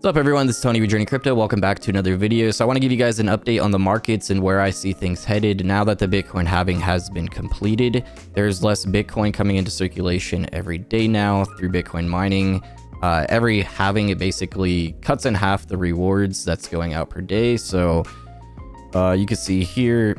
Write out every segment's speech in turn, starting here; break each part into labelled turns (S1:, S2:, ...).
S1: What's up everyone, this is Tony with JRNY Crypto. Welcome back to another video. So I want to give you guys an update on the markets and where I see things headed now that the Bitcoin halving has been completed. There's less Bitcoin coming into circulation every day now through Bitcoin mining. Every halving, it basically cuts in half the rewards that's going out per day. So you can see here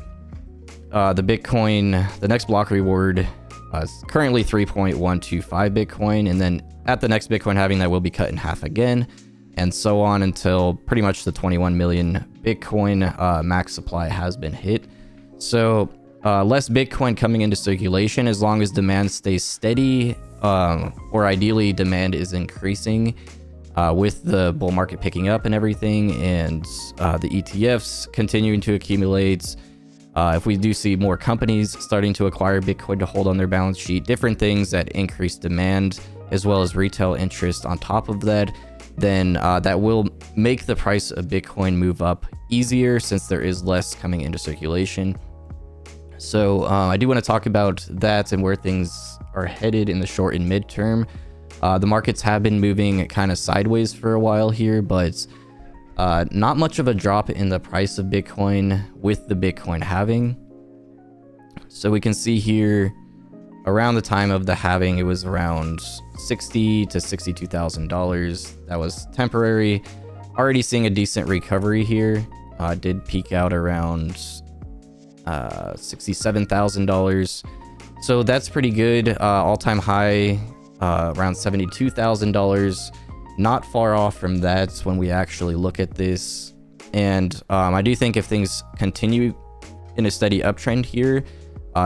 S1: the Bitcoin, the next block reward is currently 3.125 Bitcoin, and then at the next Bitcoin halving that will be cut in half again, and so on until pretty much the 21 million Bitcoin max supply has been hit. So less Bitcoin coming into circulation as long as demand stays steady, or ideally demand is increasing with the bull market picking up and everything, and the ETFs continuing to accumulate. If we do see more companies starting to acquire Bitcoin to hold on their balance sheet, different things that increase demand as well as retail interest on top of that, then that will make the price of Bitcoin move up easier since there is less coming into circulation. So I do want to talk about that and where things are headed in the short and midterm. The markets have been moving kind of sideways for a while here, but not much of a drop in the price of Bitcoin with the Bitcoin halving. So we can see here around the time of the halving, it was around $60,000 to $62,000. That was temporary. Already seeing a decent recovery here. Did peak out around $67,000. So that's pretty good. All-time high around $72,000. Not far off from that when we actually look at this. And I do think if things continue in a steady uptrend here,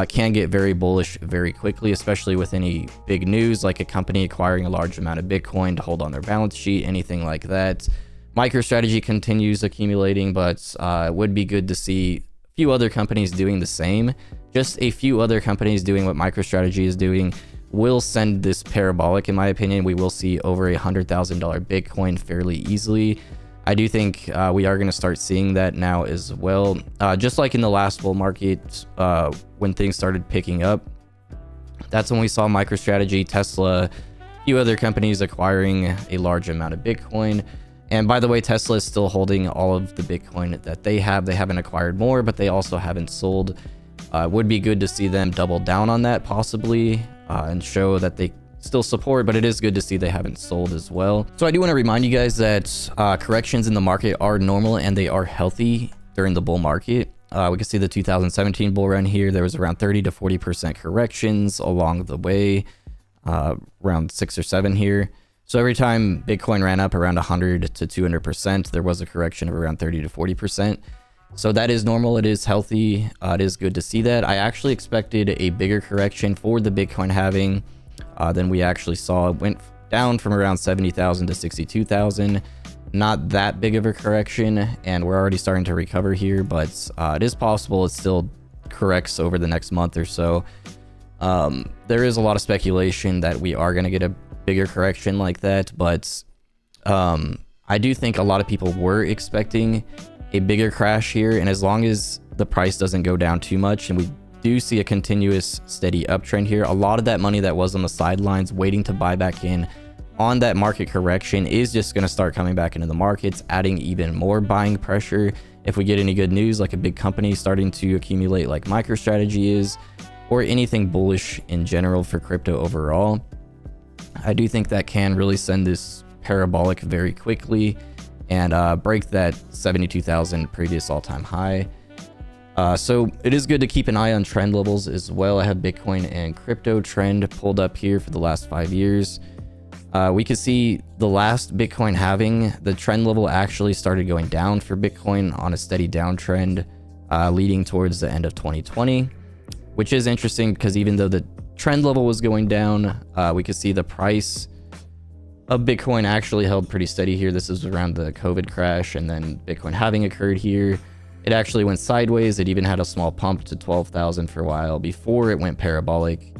S1: can get very bullish very quickly, especially with any big news like a company acquiring a large amount of Bitcoin to hold on their balance sheet, anything like that. MicroStrategy continues accumulating, but it would be good to see a few other companies doing the same. Just a few other companies doing what MicroStrategy is doing will send this parabolic. In my opinion, we will see over $100,000 Bitcoin fairly easily. I do think we are going to start seeing that now as well. Just like in the last bull market, when things started picking up, that's when we saw MicroStrategy, Tesla, a few other companies acquiring a large amount of Bitcoin. And by the way, Tesla is still holding all of the Bitcoin that they have. They haven't acquired more, but they also haven't sold. It would be good to see them double down on that possibly and show that they still support, but it is good to see they haven't sold as well. So I do want to remind you guys that corrections in the market are normal and they are healthy during the bull market. We can see the 2017 bull run here. There was around 30 to 40% corrections along the way, around 6 or 7 here. So every time Bitcoin ran up around 100 to 200%, there was a correction of around 30 to 40%. So that is normal. It is healthy. It is good to see that. I actually expected a bigger correction for the Bitcoin halving than we actually saw. It went down from around 70,000 to 62,000. Not that big of a correction, and we're already starting to recover here, but it is possible it still corrects over the next month or so. There is a lot of speculation that we are going to get a bigger correction like that, but I do think a lot of people were expecting a bigger crash here, and as long as the price doesn't go down too much and we do see a continuous steady uptrend here, a lot of that money that was on the sidelines waiting to buy back in on that market correction is just going to start coming back into the markets, adding even more buying pressure. If we get any good news like a big company starting to accumulate like MicroStrategy is, or anything bullish in general for crypto overall, I do think that can really send this parabolic very quickly and break that 72,000 previous all-time high. So it is good to keep an eye on trend levels as well. I have Bitcoin and crypto trend pulled up here for the last 5 years. We can see the last Bitcoin halving, the trend level actually started going down for Bitcoin on a steady downtrend leading towards the end of 2020, which is interesting because even though the trend level was going down, we could see the price of Bitcoin actually held pretty steady here. This is around the COVID crash, and then Bitcoin halving occurred here. It actually went sideways. It even had a small pump to 12,000 for a while before it went parabolic,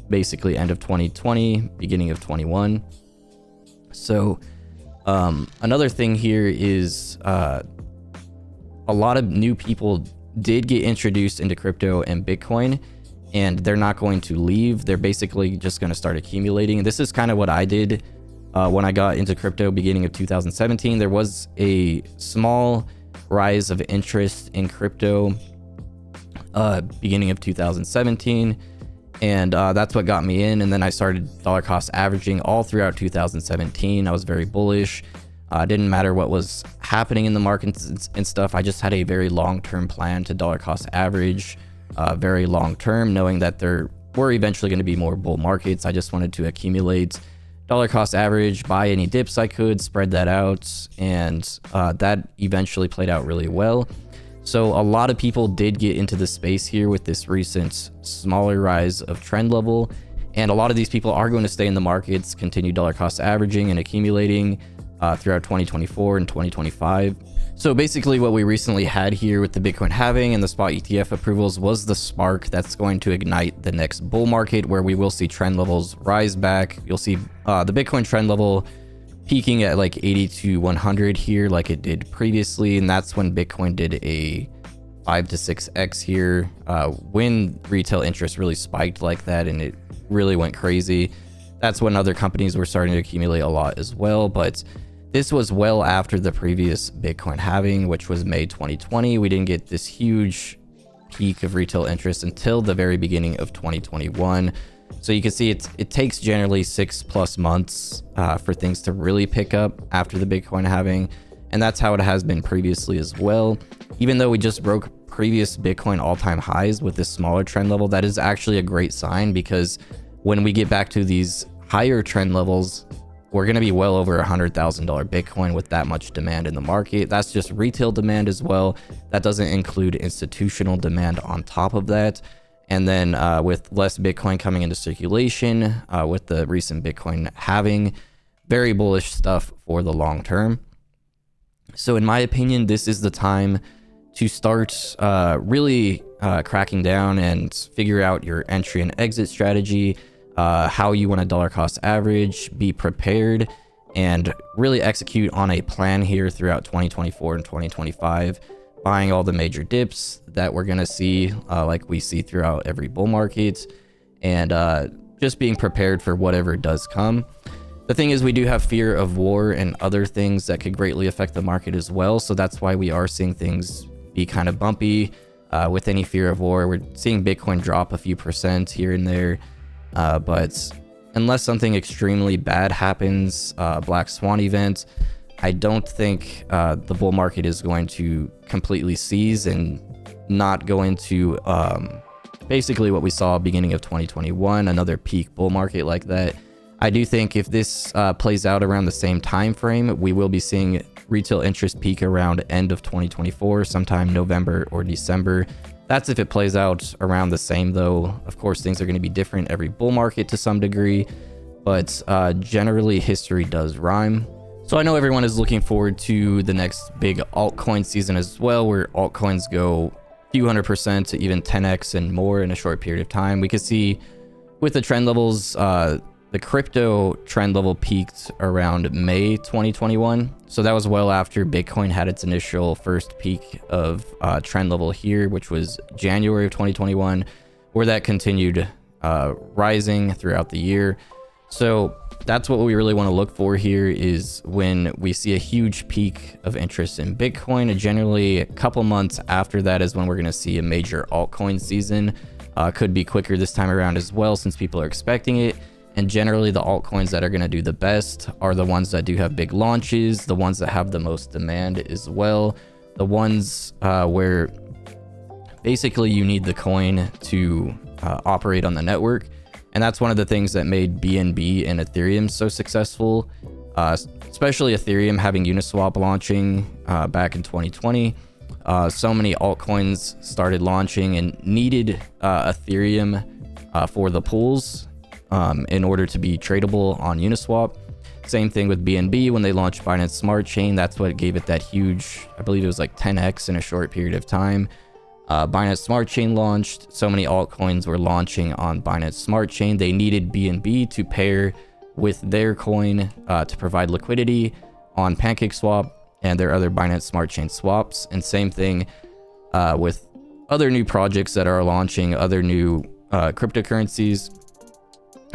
S1: basically end of 2020, beginning of 21. So another thing here is a lot of new people did get introduced into crypto and Bitcoin, and they're not going to leave. They're basically just going to start accumulating. This is kind of what I did When I got into crypto beginning of 2017, there was a small rise of interest in crypto beginning of 2017, and that's what got me in. And then I started dollar cost averaging all throughout 2017. I was very bullish. Didn't matter what was happening in the markets and stuff. I just had a very long-term plan to dollar cost average, very long-term, knowing that there were eventually going to be more bull markets. I just wanted to accumulate dollar cost average, buy any dips I could, spread that out, and that eventually played out really well. So a lot of people did get into the space here with this recent smaller rise of trend level, and a lot of these people are going to stay in the markets, continue dollar cost averaging and accumulating throughout 2024 and 2025. So basically what we recently had here with the Bitcoin halving and the spot ETF approvals was the spark that's going to ignite the next bull market, where we will see trend levels rise back. You'll see the Bitcoin trend level peaking at like 80 to 100 here like it did previously, and that's when Bitcoin did a 5 to 6x here when retail interest really spiked like that and it really went crazy. That's when other companies were starting to accumulate a lot as well, but this was well after the previous Bitcoin halving, which was May 2020. We didn't get this huge peak of retail interest until the very beginning of 2021. So you can see it takes generally 6+ months for things to really pick up after the Bitcoin halving. And that's how it has been previously as well. Even though we just broke previous Bitcoin all-time highs with this smaller trend level, that is actually a great sign, because when we get back to these higher trend levels, we're going to be well over $100,000 Bitcoin with that much demand in the market. That's just retail demand as well. That doesn't include institutional demand on top of that. And then with less Bitcoin coming into circulation, with the recent Bitcoin halving, very bullish stuff for the long term. So in my opinion, this is the time to start really cracking down and figure out your entry and exit strategy, how you want to dollar cost average, be prepared, and really execute on a plan here throughout 2024 and 2025, buying all the major dips that we're going to see like we see throughout every bull market, and just being prepared for whatever does come. The thing is, we do have fear of war and other things that could greatly affect the market as well, so that's why we are seeing things be kind of bumpy with any fear of war. We're seeing Bitcoin drop a few percent here and there. But unless something extremely bad happens, black swan event, I don't think the bull market is going to completely seize and not go into basically what we saw beginning of 2021, another peak bull market like that. I do think if this plays out around the same time frame, we will be seeing retail interest peak around end of 2024, sometime November or December. That's if it plays out around the same, though. Of course, things are going to be different every bull market to some degree, but generally history does rhyme. So I know everyone is looking forward to the next big altcoin season as well, where altcoins go a few 100% to even 10x and more in a short period of time. We could see with the trend levels, the crypto trend level peaked around May 2021. So that was well after Bitcoin had its initial first peak of trend level here, which was January of 2021, where that continued rising throughout the year. So that's what we really want to look for here, is when we see a huge peak of interest in Bitcoin. And generally a couple months after that is when we're going to see a major altcoin season. Could be quicker this time around as well, since people are expecting it. And generally the altcoins that are going to do the best are the ones that do have big launches, the ones that have the most demand as well, the ones where basically you need the coin to operate on the network. And that's one of the things that made BNB and Ethereum so successful, especially Ethereum having Uniswap launching back in 2020. So many altcoins started launching and needed Ethereum for the pools in order to be tradable on Uniswap. Same thing with BNB when they launched Binance Smart Chain. That's what gave it that huge, I believe it was like 10x in a short period of time. Binance Smart Chain launched. So many altcoins were launching on Binance Smart Chain. They needed BNB to pair with their coin to provide liquidity on PancakeSwap and their other Binance Smart Chain swaps. And same thing with other new projects that are launching, other new cryptocurrencies.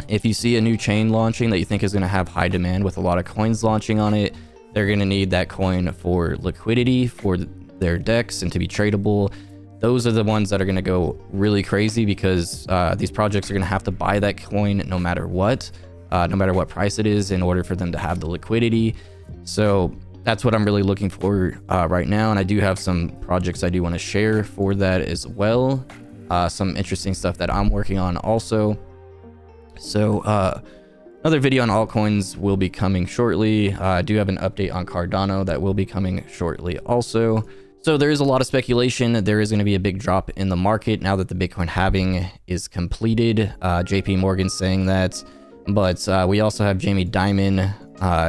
S1: If you see a new chain launching that you think is going to have high demand with a lot of coins launching on it, they're going to need that coin for liquidity for their DEX and to be tradable. Those are the ones that are going to go really crazy because these projects are going to have to buy that coin no matter what price it is in order for them to have the liquidity. So that's what I'm really looking for right now. And I do have some projects I do want to share for that as well. Some interesting stuff that I'm working on also. So another video on altcoins will be coming shortly. I do have an update on Cardano that will be coming shortly also. So there is a lot of speculation that there is going to be a big drop in the market now that the Bitcoin halving is completed. JP Morgan saying that, but we also have Jamie Dimon,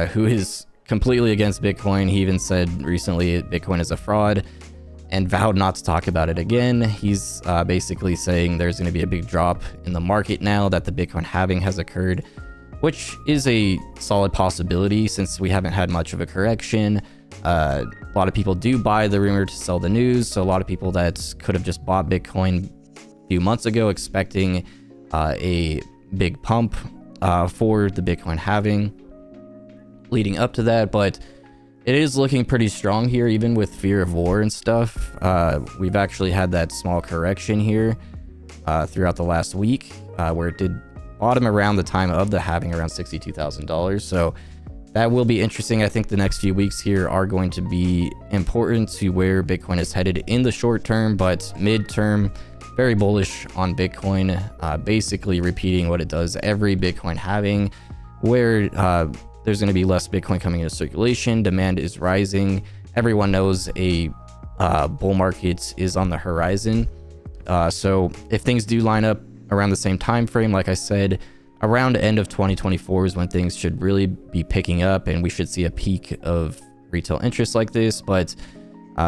S1: who is completely against Bitcoin. He even said recently Bitcoin is a fraud and vowed not to talk about it again. He's basically saying there's going to be a big drop in the market now that the Bitcoin halving has occurred, which is a solid possibility since we haven't had much of a correction. A lot of people do buy the rumor to sell the news. So a lot of people that could have just bought Bitcoin a few months ago expecting a big pump for the Bitcoin halving leading up to that, but it is looking pretty strong here, even with fear of war and stuff. We've actually had that small correction here throughout the last week where it did bottom around the time of the halving around $62,000. So that will be interesting. I think the next few weeks here are going to be important to where Bitcoin is headed in the short term, but midterm, very bullish on Bitcoin, basically repeating what it does every Bitcoin halving, where there's going to be less Bitcoin coming into circulation. Demand is rising. Everyone knows a bull market is on the horizon. So if things do line up around the same time frame, like I said, around the end of 2024 is when things should really be picking up and we should see a peak of retail interest like this. But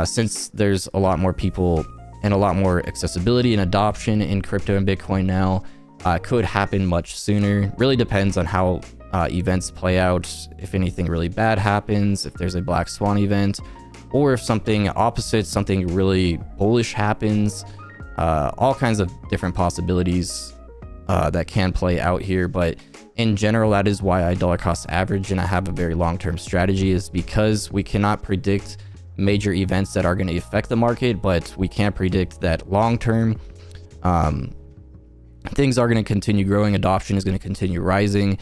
S1: since there's a lot more people and a lot more accessibility and adoption in crypto and Bitcoin now, could happen much sooner. Really depends on how events play out. If anything really bad happens, if there's a black swan event, or if something opposite, something really bullish happens, all kinds of different possibilities that can play out here. But in general, that is why I dollar cost average and I have a very long-term strategy, is because we cannot predict major events that are going to affect the market, but we can predict that long-term things are going to continue growing, adoption is going to continue rising,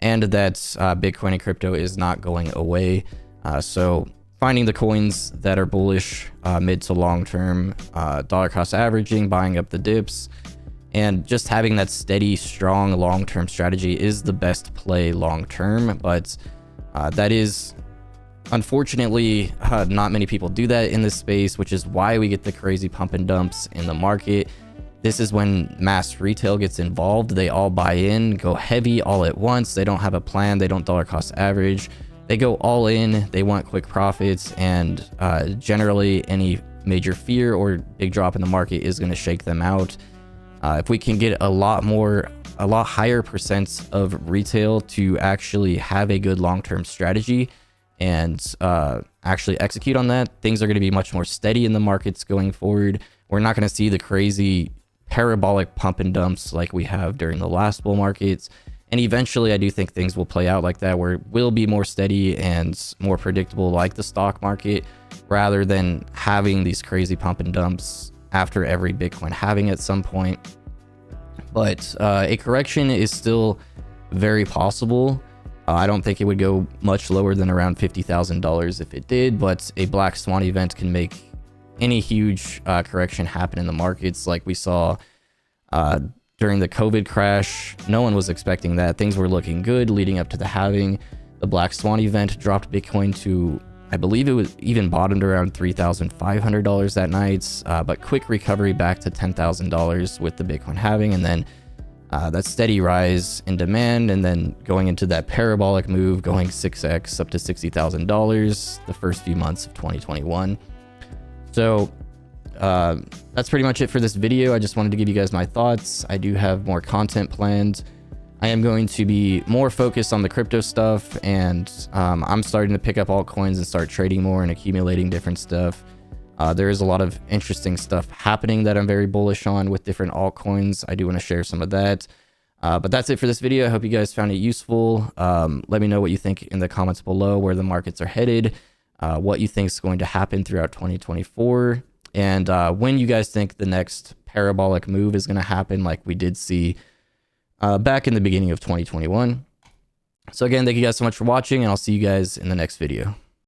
S1: and that Bitcoin and crypto is not going away. So finding the coins that are bullish mid to long term, dollar cost averaging, buying up the dips, and just having that steady, strong long-term strategy is the best play long-term. But that is, unfortunately, not many people do that in this space, which is why we get the crazy pump and dumps in the market. This is when mass retail gets involved. They all buy in, go heavy all at once. They don't have a plan. They don't dollar cost average. They go all in. They want quick profits, and generally any major fear or big drop in the market is going to shake them out. If we can get a lot higher percents of retail to actually have a good long-term strategy and actually execute on that, things are going to be much more steady in the markets going forward. We're not going to see the crazy parabolic pump and dumps like we have during the last bull markets. And eventually I do think things will play out like that, where it will be more steady and more predictable like the stock market, rather than having these crazy pump and dumps after every Bitcoin halving at some point. But a correction is still very possible. I don't think it would go much lower than around $50,000 if it did, but a black swan event can make any huge correction happen in the markets, like we saw during the COVID crash. No one was expecting that. Things were looking good leading up to the halving. The black swan event dropped Bitcoin to, I believe it was even bottomed around $3,500 that night, but quick recovery back to $10,000 with the Bitcoin halving, and then that steady rise in demand, and then going into that parabolic move, going 6x up to $60,000 the first few months of 2021. So that's pretty much it for this video. I just wanted to give you guys my thoughts. I do have more content planned. I am going to be more focused on the crypto stuff, and I'm starting to pick up altcoins and start trading more and accumulating different stuff. There is a lot of interesting stuff happening that I'm very bullish on with different altcoins. I do want to share some of that. But that's it for this video. I hope you guys found it useful. Let me know what you think in the comments below, where the markets are headed, what you think is going to happen throughout 2024, and when you guys think the next parabolic move is going to happen, like we did see back in the beginning of 2021. So again, thank you guys so much for watching, and I'll see you guys in the next video.